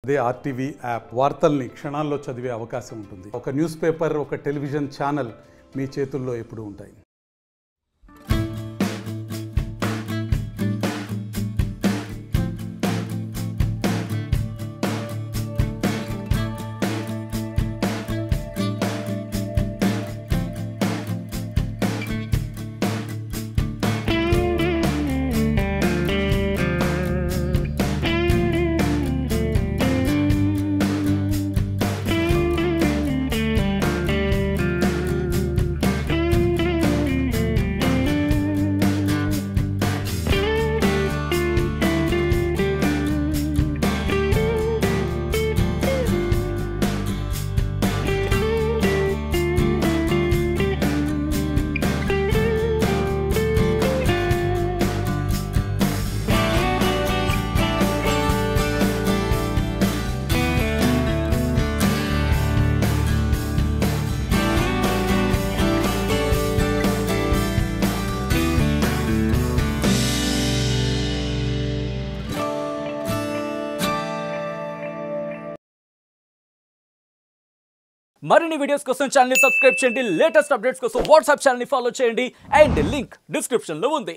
అదే RTV app వార్తల్ని క్షణాల్లో చదివే అవకాశం ఉంటుంది. ఒక న్యూస్ పేపర్, ఒక టెలివిజన్ ఛానల్ మీ చేతుల్లో ఎప్పుడూ ఉంటాయి. మరిన్ని వీడియోస్ కోసం ఛానల్ ని సబ్స్క్రైబ్ చేయండి. లేటెస్ట్ అప్డేట్స్ కోసం వాట్సాప్ ఛానల్ ని ఫాలో చేయండి. అండ్ లింక్ డిస్క్రిప్షన్ లో ఉంది.